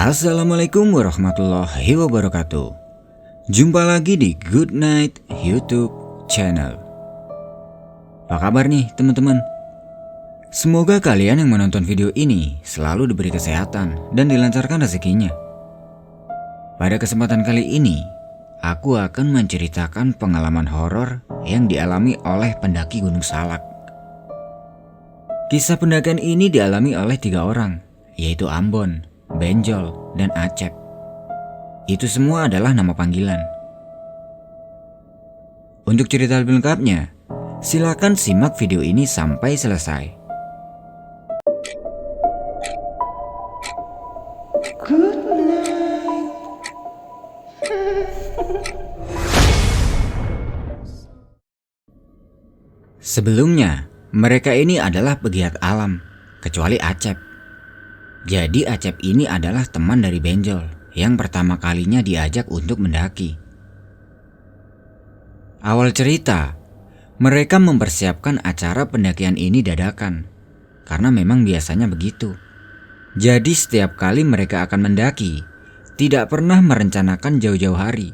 Assalamualaikum warahmatullahi wabarakatuh. Jumpa lagi di Good Night YouTube channel. Apa kabar nih teman-teman? Semoga kalian yang menonton video ini selalu diberi kesehatan dan dilancarkan rezekinya. Pada kesempatan kali ini, aku akan menceritakan pengalaman horor yang dialami oleh pendaki Gunung Salak. Kisah pendakian ini dialami oleh 3 orang, yaitu Ambon, Benjol, dan Acep. Itu semua adalah nama panggilan. Untuk cerita lebih lengkapnya, silakan simak video ini sampai selesai. Good night. Sebelumnya, mereka ini adalah pegiat alam, kecuali Acep. Jadi Acep ini adalah teman dari Benjol yang pertama kalinya diajak untuk mendaki. Awal cerita, mereka mempersiapkan acara pendakian ini dadakan, karena memang biasanya begitu. Jadi setiap kali mereka akan mendaki, tidak pernah merencanakan jauh-jauh hari.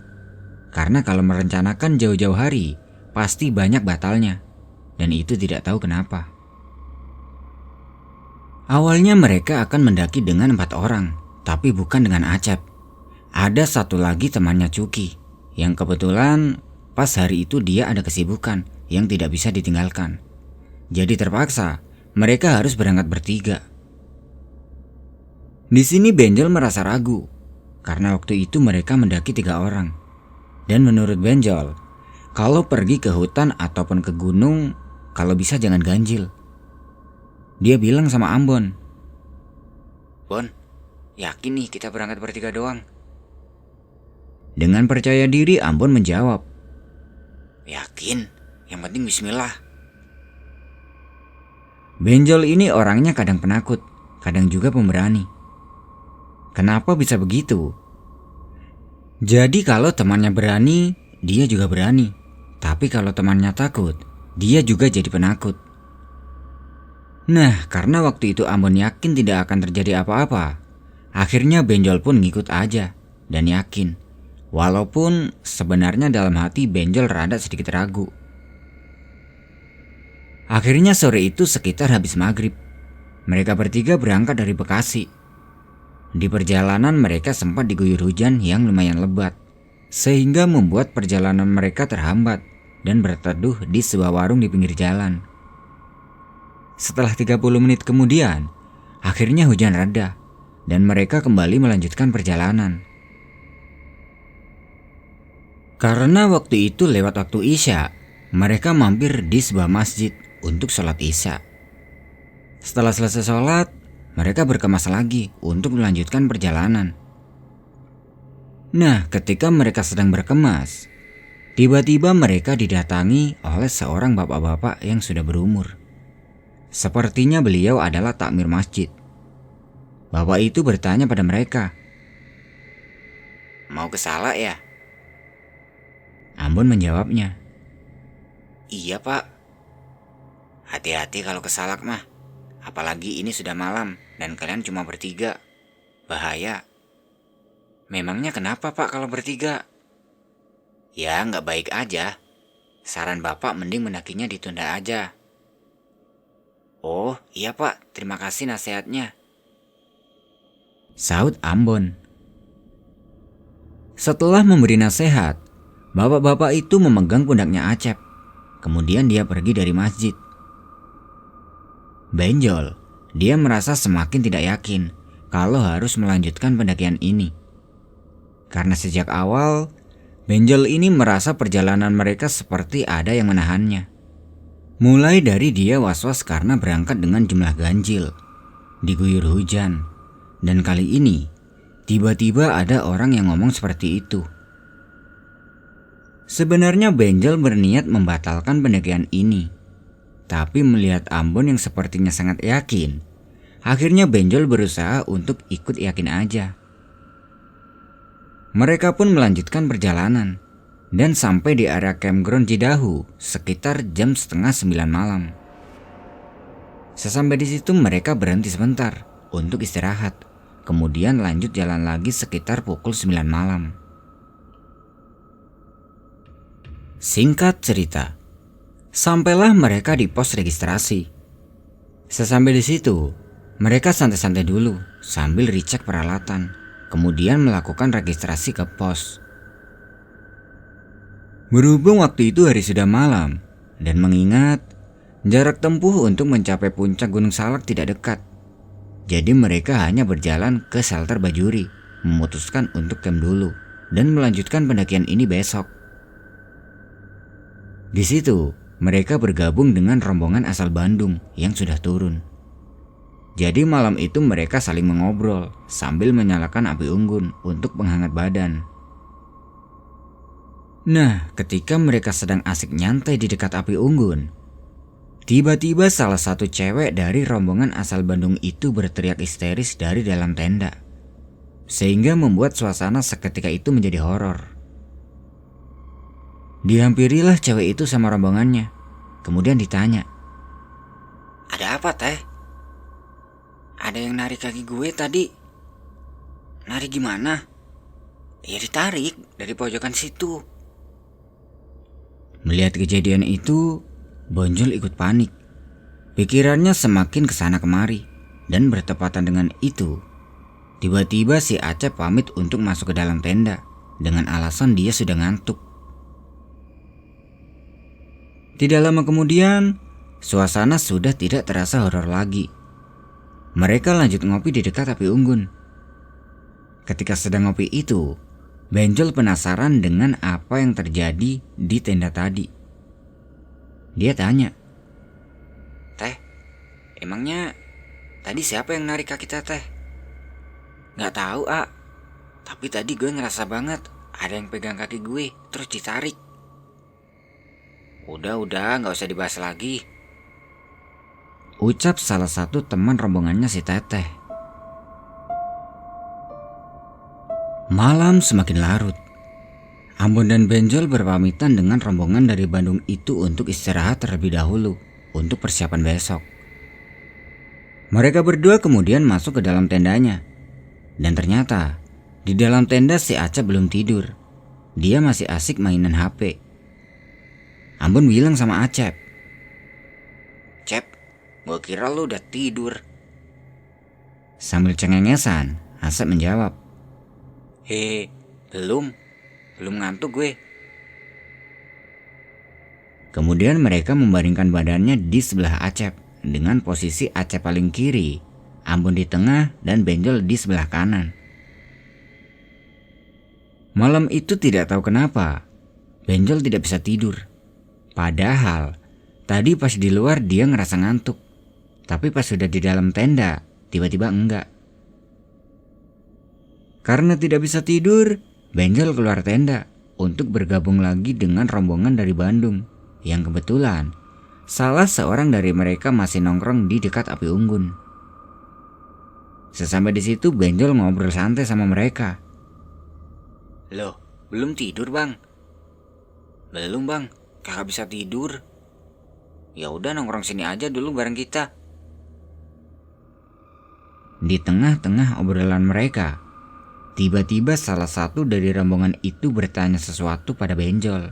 Karena kalau merencanakan jauh-jauh hari, pasti banyak batalnya, dan itu tidak tahu kenapa. Awalnya mereka akan mendaki dengan 4 orang, tapi bukan dengan Acep. Ada satu lagi temannya Cuki, yang kebetulan pas hari itu dia ada kesibukan yang tidak bisa ditinggalkan. Jadi terpaksa mereka harus berangkat bertiga. Di sini Benjol merasa ragu, karena waktu itu mereka mendaki 3 orang. Dan menurut Benjol, kalau pergi ke hutan ataupun ke gunung, kalau bisa jangan ganjil. Dia bilang sama Ambon, "Bon, yakin nih kita berangkat bertiga doang?" Dengan percaya diri Ambon menjawab, "Yakin, yang penting bismillah." Benjol ini orangnya kadang penakut, kadang juga pemberani. Kenapa bisa begitu? Jadi kalau temannya berani, dia juga berani. Tapi kalau temannya takut, dia juga jadi penakut. Nah, karena waktu itu Ambon yakin tidak akan terjadi apa-apa, akhirnya Benjol pun ngikut aja dan yakin. Walaupun sebenarnya dalam hati Benjol rada sedikit ragu. Akhirnya sore itu sekitar habis maghrib, mereka bertiga berangkat dari Bekasi. Di perjalanan mereka sempat diguyur hujan yang lumayan lebat, sehingga membuat perjalanan mereka terhambat dan berteduh di sebuah warung di pinggir jalan. Setelah 30 menit kemudian, akhirnya hujan reda dan mereka kembali melanjutkan perjalanan. Karena waktu itu lewat waktu Isya, mereka mampir di sebuah masjid untuk sholat Isya. Setelah selesai sholat, mereka berkemas lagi untuk melanjutkan perjalanan. Nah, ketika mereka sedang berkemas, tiba-tiba mereka didatangi oleh seorang bapak-bapak yang sudah berumur. Sepertinya beliau adalah takmir masjid. Bapak itu bertanya pada mereka, "Mau ke Salak ya?" Ambon menjawabnya, "Iya pak." "Hati-hati kalau ke Salak mah. Apalagi ini sudah malam dan kalian cuma bertiga. Bahaya." "Memangnya kenapa pak kalau bertiga?" "Ya nggak baik aja. Saran bapak mending mendakinya ditunda aja." "Oh iya pak, terima kasih nasihatnya," sahut Ambon. Setelah memberi nasihat, bapak-bapak itu memegang pundaknya Acep. Kemudian dia pergi dari masjid. Benjol, dia merasa semakin tidak yakin kalau harus melanjutkan pendakian ini. Karena sejak awal, Benjol ini merasa perjalanan mereka seperti ada yang menahannya. Mulai dari dia was-was karena berangkat dengan jumlah ganjil, diguyur hujan, dan kali ini tiba-tiba ada orang yang ngomong seperti itu. Sebenarnya Benjol berniat membatalkan pendakian ini, tapi melihat Ambon yang sepertinya sangat yakin, akhirnya Benjol berusaha untuk ikut yakin aja. Mereka pun melanjutkan perjalanan dan sampai di area campground Cidahu sekitar jam setengah 9 malam. Sesampai di situ mereka berhenti sebentar untuk istirahat kemudian lanjut jalan lagi sekitar pukul 9 malam. Singkat cerita, sampailah mereka di pos registrasi. Sesampai di situ, mereka santai-santai dulu sambil recheck peralatan, kemudian melakukan registrasi ke pos. Berhubung waktu itu hari sudah malam, dan mengingat jarak tempuh untuk mencapai puncak Gunung Salak tidak dekat, jadi mereka hanya berjalan ke shelter Bajuri, memutuskan untuk camp dulu dan melanjutkan pendakian ini besok. Di situ, mereka bergabung dengan rombongan asal Bandung yang sudah turun. Jadi malam itu mereka saling mengobrol sambil menyalakan api unggun untuk penghangat badan. Nah, ketika mereka sedang asik nyantai di dekat api unggun, tiba-tiba salah satu cewek dari rombongan asal Bandung itu berteriak histeris dari dalam tenda, sehingga membuat suasana seketika itu menjadi horor. Dihampirilah cewek itu sama rombongannya, kemudian ditanya, "Ada apa, Teh? Ada yang narik kaki gue tadi." "Narik gimana?" "Ya ditarik dari pojokan situ." Melihat kejadian itu, Bonjol ikut panik. Pikirannya semakin kesana kemari, dan bertepatan dengan itu, tiba-tiba si Acep pamit untuk masuk ke dalam tenda dengan alasan dia sudah ngantuk. Tidak lama kemudian, suasana sudah tidak terasa horor lagi. Mereka lanjut ngopi di dekat api unggun. Ketika sedang ngopi itu, Benjol penasaran dengan apa yang terjadi di tenda tadi. Dia tanya, "Teh, emangnya tadi siapa yang narik kaki Teteh?" "Gak tahu, A. Tapi tadi gue ngerasa banget ada yang pegang kaki gue terus ditarik." Udah, gak usah dibahas lagi," ucap salah satu teman rombongannya si Teteh. Malam semakin larut. Ambon dan Benjol berpamitan dengan rombongan dari Bandung itu untuk istirahat terlebih dahulu untuk persiapan besok. Mereka berdua kemudian masuk ke dalam tendanya. Dan ternyata di dalam tenda si Acep belum tidur. Dia masih asik mainan HP. Ambon bilang sama Acep, "Cep, gue kira lu udah tidur." Sambil cengengesan, Acep menjawab, Belum ngantuk gue." Kemudian mereka membaringkan badannya di sebelah Acep dengan posisi Acep paling kiri, Ambon di tengah, dan Benjol di sebelah kanan. Malam itu tidak tahu kenapa, Benjol tidak bisa tidur. Padahal tadi pas di luar dia ngerasa ngantuk, tapi pas sudah di dalam tenda tiba-tiba enggak. Karena tidak bisa tidur, Benjol keluar tenda untuk bergabung lagi dengan rombongan dari Bandung yang kebetulan salah seorang dari mereka masih nongkrong di dekat api unggun. Sesampai di situ Benjol ngobrol santai sama mereka. "Loh, belum tidur, Bang?" "Belum, Bang. Kakak bisa tidur." "Ya udah, nongkrong sini aja dulu bareng kita." Di tengah-tengah obrolan mereka, tiba-tiba salah satu dari rombongan itu bertanya sesuatu pada Benjol.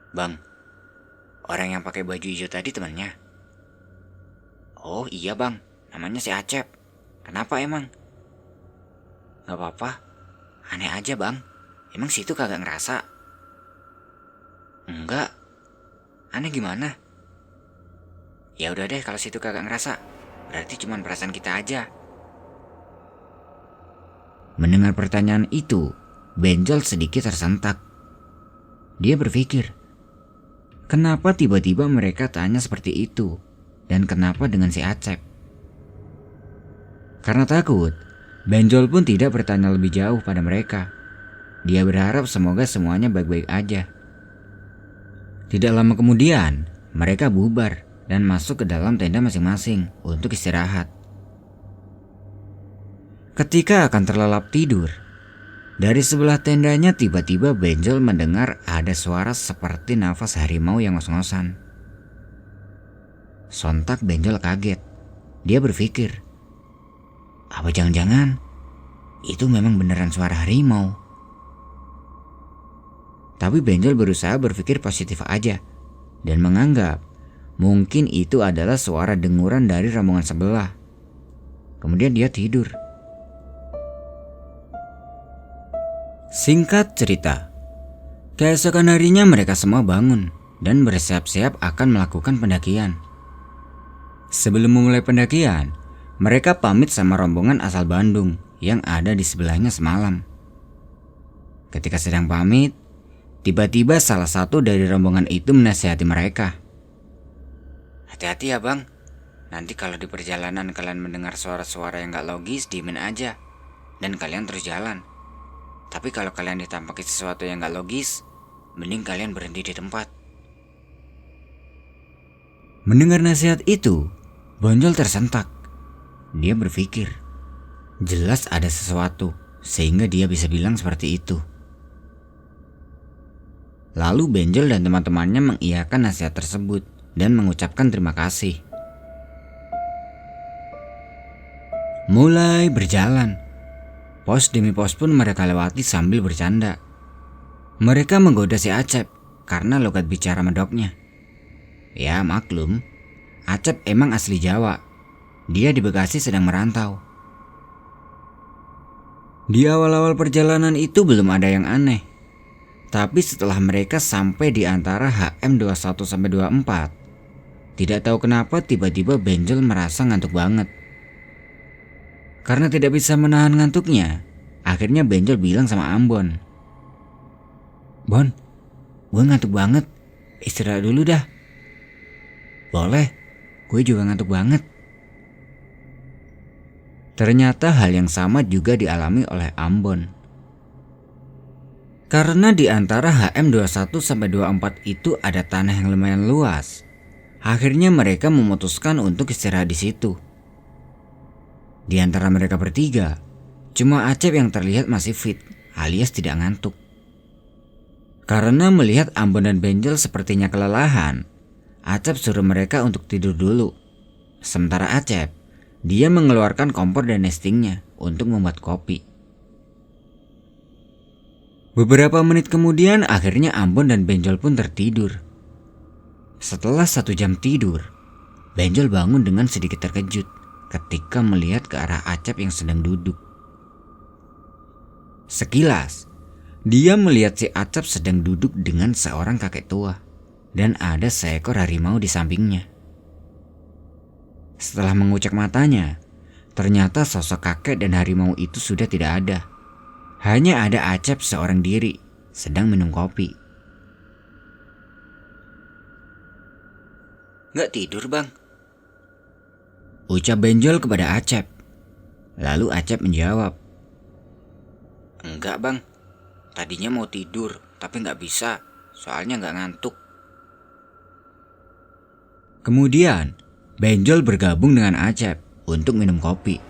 "Bang, orang yang pakai baju hijau tadi temannya?" "Oh iya, Bang, namanya si Acep. Kenapa emang?" "Gak apa-apa, aneh aja, Bang. Emang situ kagak ngerasa?" "Enggak. Aneh gimana?" "Ya udah deh, kalau situ kagak ngerasa, berarti cuma perasaan kita aja." Mendengar pertanyaan itu, Benjol sedikit tersentak. Dia berpikir, kenapa tiba-tiba mereka tanya seperti itu, dan kenapa dengan si Acep? Karena takut, Benjol pun tidak bertanya lebih jauh pada mereka. Dia berharap semoga semuanya baik-baik aja. Tidak lama kemudian, mereka bubar dan masuk ke dalam tenda masing-masing untuk istirahat. Ketika akan terlelap tidur, dari sebelah tendanya tiba-tiba Benjol mendengar ada suara seperti nafas harimau yang ngos-ngosan. Sontak Benjol kaget. Dia berpikir, Apa jangan-jangan itu memang beneran suara harimau? Tapi Benjol berusaha berpikir positif aja dan menganggap mungkin itu adalah suara denguran dari rombongan sebelah. Kemudian dia tidur. Singkat cerita, keesokan harinya mereka semua bangun dan bersiap-siap akan melakukan pendakian. Sebelum memulai pendakian, mereka pamit sama rombongan asal Bandung yang ada di sebelahnya semalam. Ketika sedang pamit, tiba-tiba salah satu dari rombongan itu menasihati mereka. "Hati-hati ya bang, nanti kalau di perjalanan kalian mendengar suara-suara yang gak logis, diemin aja dan kalian terus jalan. Tapi kalau kalian ditampaki sesuatu yang gak logis, mending kalian berhenti di tempat." Mendengar nasihat itu, Bonjol tersentak. Dia berpikir, jelas ada sesuatu sehingga dia bisa bilang seperti itu. Lalu Benjol dan teman-temannya mengiyakan nasihat tersebut dan mengucapkan terima kasih. Mulai berjalan. Pos demi pos pun mereka lewati sambil bercanda. Mereka menggoda si Acep karena logat bicara medoknya. Ya maklum, Acep emang asli Jawa. Dia di Bekasi sedang merantau. Di awal-awal perjalanan itu belum ada yang aneh. Tapi setelah mereka sampai di antara HM 21-24, tidak tahu kenapa tiba-tiba Benjol merasa ngantuk banget. Karena tidak bisa menahan ngantuknya, akhirnya Benjol bilang sama Ambon, "Bon, gue ngantuk banget, istirahat dulu dah." "Boleh, gue juga ngantuk banget." Ternyata hal yang sama juga dialami oleh Ambon. Karena di antara HM 21-24 itu ada tanah yang lumayan luas, akhirnya mereka memutuskan untuk istirahat di situ. Di antara mereka bertiga, cuma Acep yang terlihat masih fit alias tidak ngantuk. Karena melihat Ambon dan Benjol sepertinya kelelahan, Acep suruh mereka untuk tidur dulu. Sementara Acep, dia mengeluarkan kompor dan nestingnya untuk membuat kopi. Beberapa menit kemudian akhirnya Ambon dan Benjol pun tertidur. Setelah 1 jam tidur, Benjol bangun dengan sedikit terkejut ketika melihat ke arah Acep yang sedang duduk. Sekilas, dia melihat si Acep sedang duduk dengan seorang kakek tua dan ada seekor harimau di sampingnya. Setelah mengucek matanya, ternyata sosok kakek dan harimau itu sudah tidak ada. Hanya ada Acep seorang diri sedang minum kopi. "Nggak tidur bang?" ucap Benjol kepada Acep. Lalu Acep menjawab, "Enggak bang, tadinya mau tidur tapi nggak bisa, soalnya nggak ngantuk." Kemudian Benjol bergabung dengan Acep untuk minum kopi.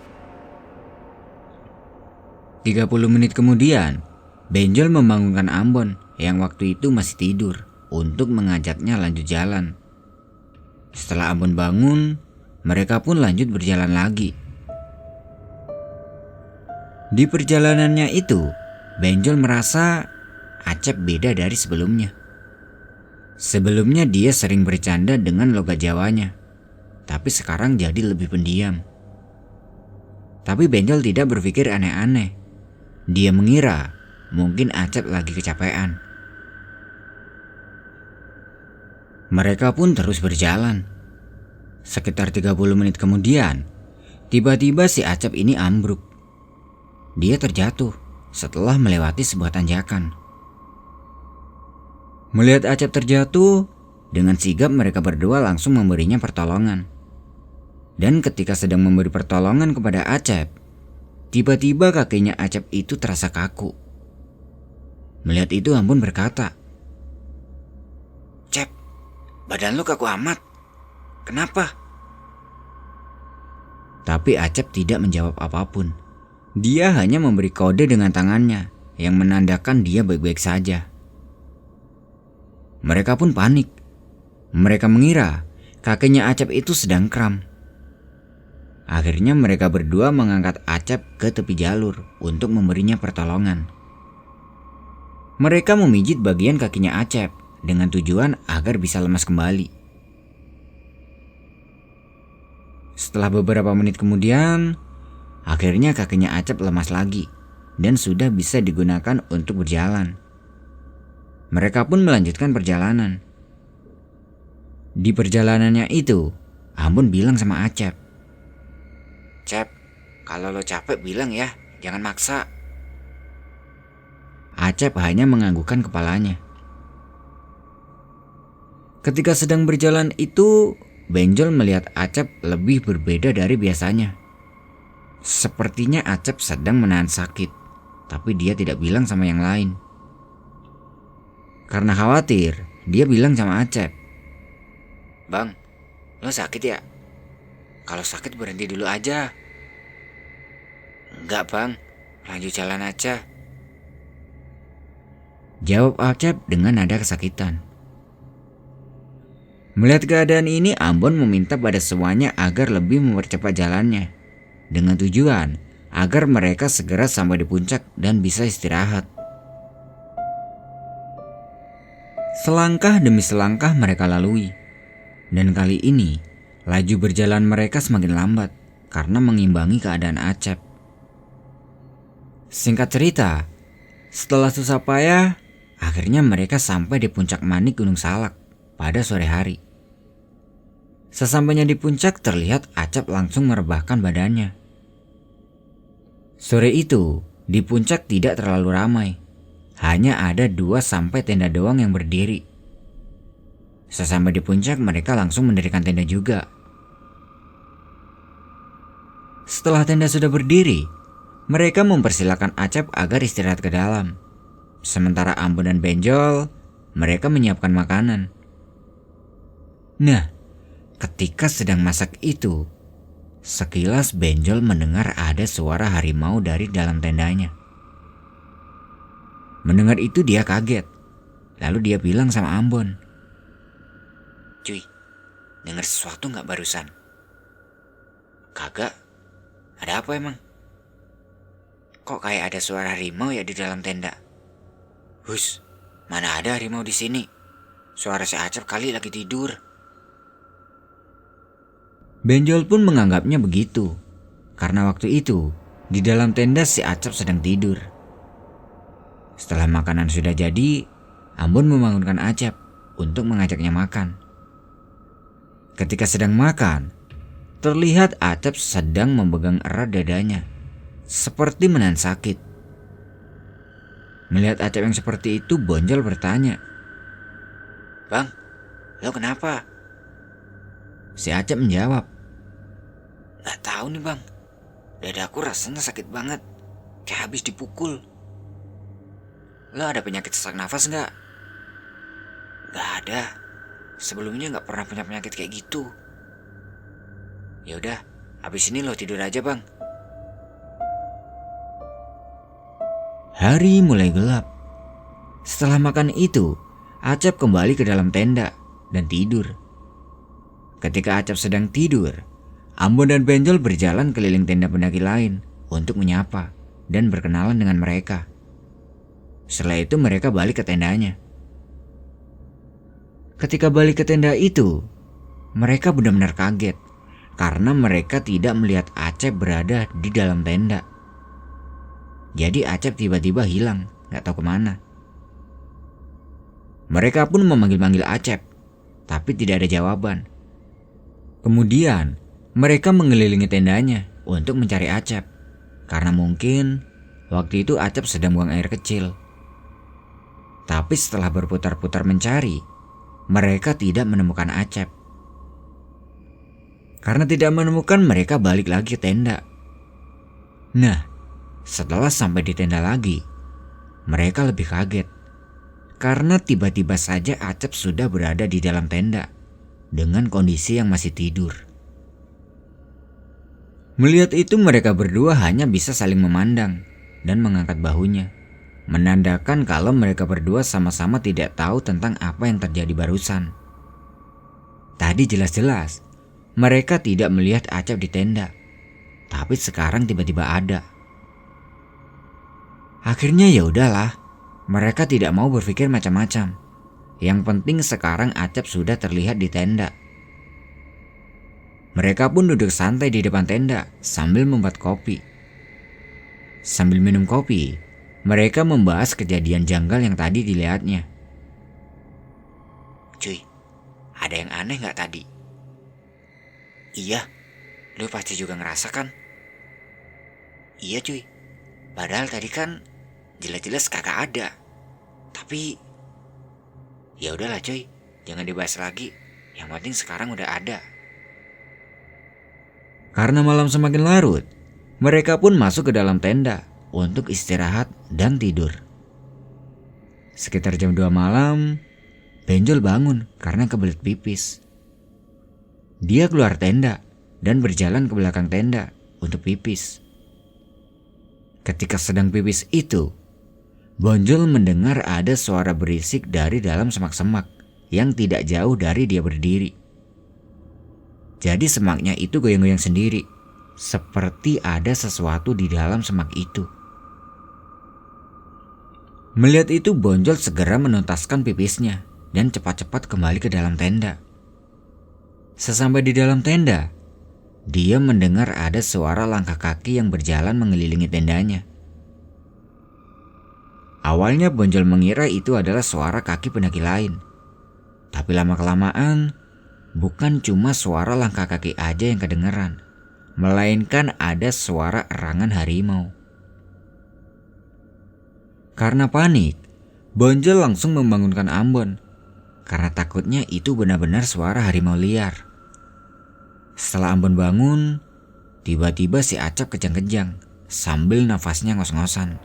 30 menit kemudian, Benjol membangunkan Ambon yang waktu itu masih tidur untuk mengajaknya lanjut jalan. Setelah Ambon bangun, mereka pun lanjut berjalan lagi. Di perjalanannya itu, Benjol merasa Acep beda dari sebelumnya. Sebelumnya dia sering bercanda dengan logat Jawanya, tapi sekarang jadi lebih pendiam. Tapi Benjol tidak berpikir aneh-aneh. Dia mengira mungkin Acep lagi kecapean. Mereka pun terus berjalan. Sekitar 30 menit kemudian, tiba-tiba si Acep ini ambruk. Dia terjatuh setelah melewati sebuah tanjakan. Melihat Acep terjatuh, dengan sigap mereka berdua langsung memberinya pertolongan. Dan ketika sedang memberi pertolongan kepada Acep, tiba-tiba kakinya Acep itu terasa kaku. Melihat itu Ambon berkata, "Cep, badan lu kaku amat. Kenapa?" Tapi Acep tidak menjawab apapun. Dia hanya memberi kode dengan tangannya yang menandakan dia baik-baik saja. Mereka pun panik. Mereka mengira kakinya Acep itu sedang kram. Akhirnya mereka berdua mengangkat Acep ke tepi jalur untuk memberinya pertolongan. Mereka memijit bagian kakinya Acep dengan tujuan agar bisa lemas kembali. Setelah beberapa menit kemudian, akhirnya kakinya Acep lemas lagi dan sudah bisa digunakan untuk berjalan. Mereka pun melanjutkan perjalanan. Di perjalanannya itu, Ambon bilang sama Acep, "Cep, kalau lo capek bilang ya, jangan maksa." Acep hanya menganggukkan kepalanya. Ketika sedang berjalan itu, Benjol melihat Acep lebih berbeda dari biasanya. Sepertinya Acep sedang menahan sakit, tapi dia tidak bilang sama yang lain. Karena khawatir, dia bilang sama Acep, "Bang, lo sakit ya? Kalau sakit berhenti dulu aja." "Enggak bang, lanjut jalan aja," jawab Acep dengan nada kesakitan. Melihat keadaan ini, Ambon meminta pada semuanya agar lebih mempercepat jalannya, dengan tujuan agar mereka segera sampai di puncak dan bisa istirahat. Selangkah demi selangkah mereka lalui, dan kali ini laju berjalan mereka semakin lambat karena mengimbangi keadaan Acep. Singkat cerita, setelah susah payah, akhirnya mereka sampai di puncak Manik Gunung Salak pada sore hari. Sesampainya di puncak, terlihat Acep langsung merebahkan badannya. Sore itu, di puncak tidak terlalu ramai. Hanya ada 2 sampai tenda doang yang berdiri. Sesampai di puncak, mereka langsung mendirikan tenda juga. Setelah tenda sudah berdiri, mereka mempersilahkan Acep agar istirahat ke dalam. Sementara Ambon dan Benjol, mereka menyiapkan makanan. Nah, ketika sedang masak itu, sekilas Benjol mendengar ada suara harimau dari dalam tendanya. Mendengar itu dia kaget. Lalu dia bilang sama Ambon, "Cuy, dengar sesuatu gak barusan?" "Kagak, ada apa emang? Kok kayak ada suara harimau ya di dalam tenda?" "Hus, mana ada harimau di sini? Suara si Acep kali lagi tidur." Benjol pun menganggapnya begitu, karena waktu itu di dalam tenda si Acep sedang tidur. Setelah makanan sudah jadi, Ambon membangunkan Acep untuk mengajaknya makan. Ketika sedang makan, terlihat Acep sedang memegang erat dadanya, seperti menahan sakit. Melihat Acep yang seperti itu, Benjol bertanya, "Bang, lo kenapa?" Si Acep menjawab, "Gak tahu nih bang, dadaku rasanya sakit banget, kayak habis dipukul." "Lo ada penyakit sesak nafas gak?" "Gak ada, sebelumnya gak pernah punya penyakit kayak gitu." "Ya udah, habis ini lo tidur aja bang." Hari mulai gelap. Setelah makan itu, Acep kembali ke dalam tenda dan tidur. Ketika Acep sedang tidur, Ambon dan Benjol berjalan keliling tenda pendaki lain untuk menyapa dan berkenalan dengan mereka. Setelah itu mereka balik ke tendanya. Ketika balik ke tenda itu, mereka benar-benar kaget karena mereka tidak melihat Acep berada di dalam tenda. Jadi Acep tiba-tiba hilang, gak tahu kemana. Mereka pun memanggil-manggil Acep, tapi tidak ada jawaban. Kemudian mereka mengelilingi tendanya untuk mencari Acep, karena mungkin waktu itu Acep sedang buang air kecil. Tapi setelah berputar-putar mencari, mereka tidak menemukan Acep. Karena tidak menemukan, mereka balik lagi ke tenda. Nah, setelah sampai di tenda lagi, mereka lebih kaget. Karena tiba-tiba saja Acep sudah berada di dalam tenda dengan kondisi yang masih tidur. Melihat itu, mereka berdua hanya bisa saling memandang dan mengangkat bahunya, menandakan kalau mereka berdua sama-sama tidak tahu tentang apa yang terjadi barusan. Tadi jelas-jelas mereka tidak melihat Acep di tenda, tapi sekarang tiba-tiba ada. Akhirnya ya udahlah, mereka tidak mau berpikir macam-macam. Yang penting sekarang Acep sudah terlihat di tenda. Mereka pun duduk santai di depan tenda sambil membuat kopi. Sambil minum kopi, mereka membahas kejadian janggal yang tadi dilihatnya. Cuy, ada yang aneh gak tadi? Iya, lu pasti juga ngerasa kan? Iya cuy, padahal tadi kan jelas-jelas kagak ada. Tapi ya udahlah cuy, jangan dibahas lagi. Yang penting sekarang udah ada. Karena malam semakin larut, mereka pun masuk ke dalam tenda untuk istirahat dan tidur. Sekitar jam 2 malam, Benjol bangun karena kebelet pipis. Dia keluar tenda dan berjalan ke belakang tenda untuk pipis. Ketika sedang pipis itu, Bonjol mendengar ada suara berisik dari dalam semak-semak yang tidak jauh dari dia berdiri. Jadi semaknya itu goyang-goyang sendiri, seperti ada sesuatu di dalam semak itu. Melihat itu, Bonjol segera menuntaskan pipisnya dan cepat-cepat kembali ke dalam tenda. Sesampai di dalam tenda, dia mendengar ada suara langkah kaki yang berjalan mengelilingi tendanya. Awalnya Bonjol mengira itu adalah suara kaki pendaki lain. Tapi lama-kelamaan, bukan cuma suara langkah kaki aja yang kedengeran, melainkan ada suara erangan harimau. Karena panik, Bonjol langsung membangunkan Ambon, karena takutnya itu benar-benar suara harimau liar. Setelah Ambon bangun, tiba-tiba si Acep kejang-kejang sambil nafasnya ngos-ngosan.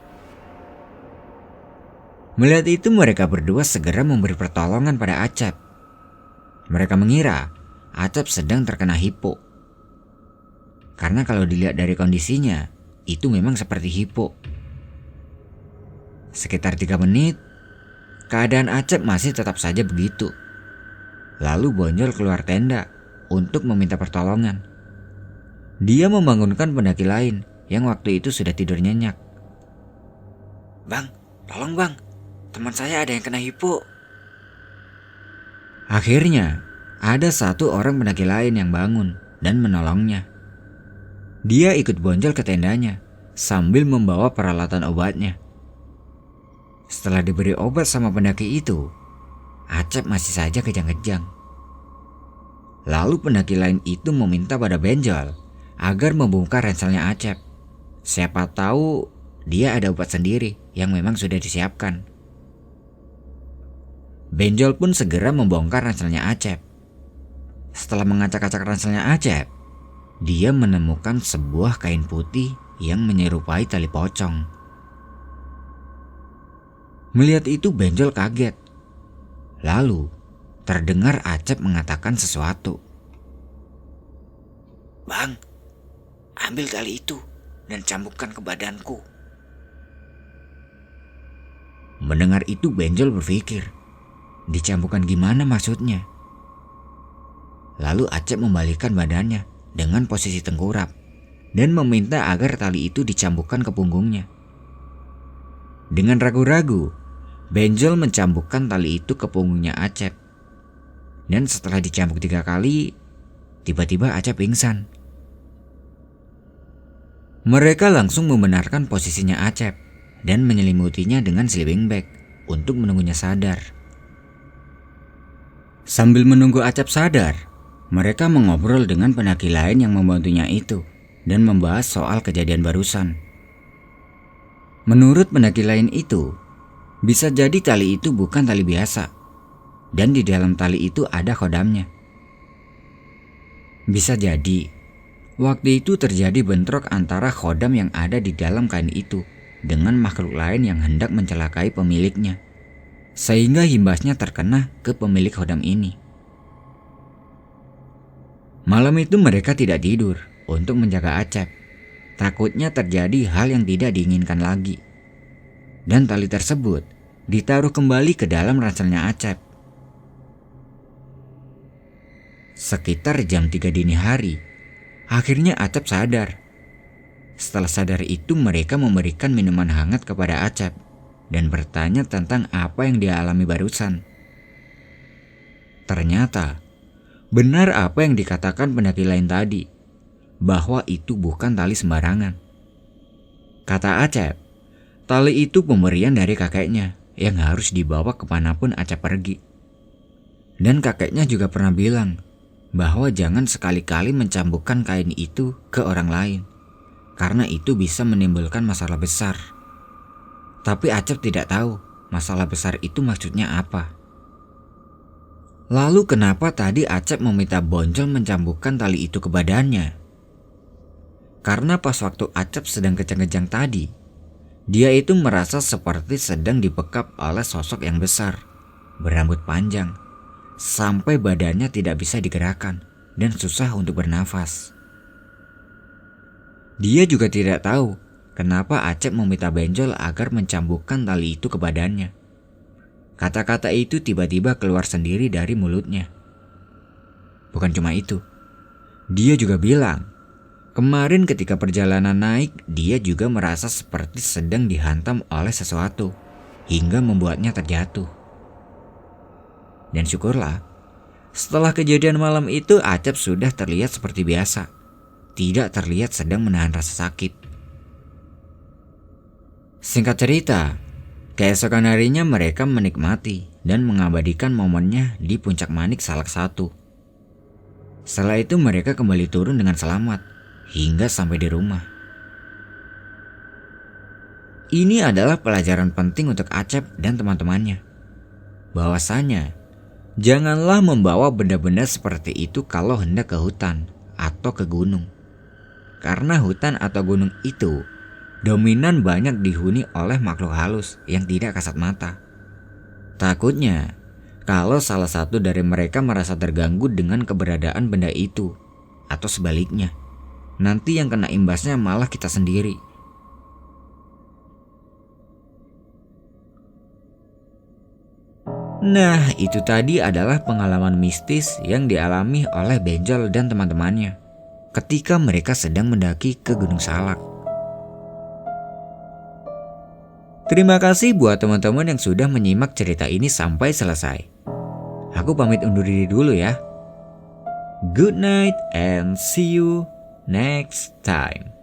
Melihat itu, mereka berdua segera memberi pertolongan pada Acep. Mereka mengira Acep sedang terkena hipo. Karena kalau dilihat dari kondisinya, itu memang seperti hipo. Sekitar 3 menit, keadaan Acep masih tetap saja begitu. Lalu Bonjol keluar tenda untuk meminta pertolongan. Dia membangunkan pendaki lain yang waktu itu sudah tidur nyenyak. Bang, tolong bang, teman saya ada yang kena hipo. Akhirnya, ada satu orang pendaki lain yang bangun dan menolongnya. Dia ikut Bonjol ke tendanya sambil membawa peralatan obatnya. Setelah diberi obat sama pendaki itu, Acep masih saja kejang-kejang. Lalu pendaki lain itu meminta pada Benjol agar membongkar ranselnya Acep. Siapa tahu dia ada obat sendiri yang memang sudah disiapkan. Benjol pun segera membongkar ranselnya Acep. Setelah mengacak-acak ranselnya Acep, dia menemukan sebuah kain putih yang menyerupai tali pocong. Melihat itu, Benjol kaget. Lalu terdengar Acep mengatakan sesuatu. Bang, ambil tali itu dan cambukkan ke badanku. Mendengar itu, Benjol berpikir, dicambukkan gimana maksudnya? Lalu Acep membalikkan badannya dengan posisi tengkurap dan meminta agar tali itu dicambukkan ke punggungnya. Dengan ragu-ragu, Benjol mencambukkan tali itu ke punggungnya Acep. Dan setelah dicambuk 3 kali, tiba-tiba Acep pingsan. Mereka langsung membenarkan posisinya Acep dan menyelimutinya dengan sleeping bag untuk menunggunya sadar. Sambil menunggu Acep sadar, mereka mengobrol dengan pendaki lain yang membantunya itu dan membahas soal kejadian barusan. Menurut pendaki lain itu, bisa jadi tali itu bukan tali biasa, dan di dalam tali itu ada khodamnya. Bisa jadi, waktu itu terjadi bentrok antara khodam yang ada di dalam kain itu dengan makhluk lain yang hendak mencelakai pemiliknya, sehingga imbasnya terkena ke pemilik khodam ini. Malam itu mereka tidak tidur untuk menjaga Acep. Takutnya terjadi hal yang tidak diinginkan lagi. Dan tali tersebut ditaruh kembali ke dalam ranselnya Acep. Sekitar jam 3 dini hari, akhirnya Acep sadar Setelah sadar itu mereka memberikan minuman hangat kepada Acep dan bertanya tentang apa yang dia alami barusan. Ternyata benar apa yang dikatakan pendaki lain tadi, bahwa itu bukan tali sembarangan. Kata Acep, tali itu pemberian dari kakeknya yang harus dibawa kemanapun Acep pergi. Dan kakeknya juga pernah bilang bahwa jangan sekali-kali mencambukkan kain itu ke orang lain, karena itu bisa menimbulkan masalah besar. Tapi Acep tidak tahu masalah besar itu maksudnya apa. Lalu kenapa tadi Acep meminta Bonjol mencambukkan tali itu ke badannya? Karena pas waktu Acep sedang kejang-kejang tadi, dia itu merasa seperti sedang dibekap oleh sosok yang besar, berambut panjang, sampai badannya tidak bisa digerakkan dan susah untuk bernafas. Dia juga tidak tahu kenapa Acep meminta Benjol agar mencambukkan tali itu ke badannya. Kata-kata itu tiba-tiba keluar sendiri dari mulutnya. Bukan cuma itu, dia juga bilang, kemarin ketika perjalanan naik, dia juga merasa seperti sedang dihantam oleh sesuatu, hingga membuatnya terjatuh. Dan syukurlah, setelah kejadian malam itu Acep sudah terlihat seperti biasa, tidak terlihat sedang menahan rasa sakit. Singkat cerita, keesokan harinya mereka menikmati dan mengabadikan momennya di Puncak Manik Salak 1. Setelah itu mereka kembali turun dengan selamat hingga sampai di rumah. Ini adalah pelajaran penting untuk Acep dan teman-temannya. Bahwasanya, janganlah membawa benda-benda seperti itu kalau hendak ke hutan atau ke gunung. Karena hutan atau gunung itu dominan banyak dihuni oleh makhluk halus yang tidak kasat mata. Takutnya, kalau salah satu dari mereka merasa terganggu dengan keberadaan benda itu, atau sebaliknya, nanti yang kena imbasnya malah kita sendiri. Nah, itu tadi adalah pengalaman mistis yang dialami oleh Benjol dan teman-temannya ketika mereka sedang mendaki ke Gunung Salak. Terima kasih buat teman-teman yang sudah menyimak cerita ini sampai selesai. Aku pamit undur diri dulu ya. Good night and see you next time.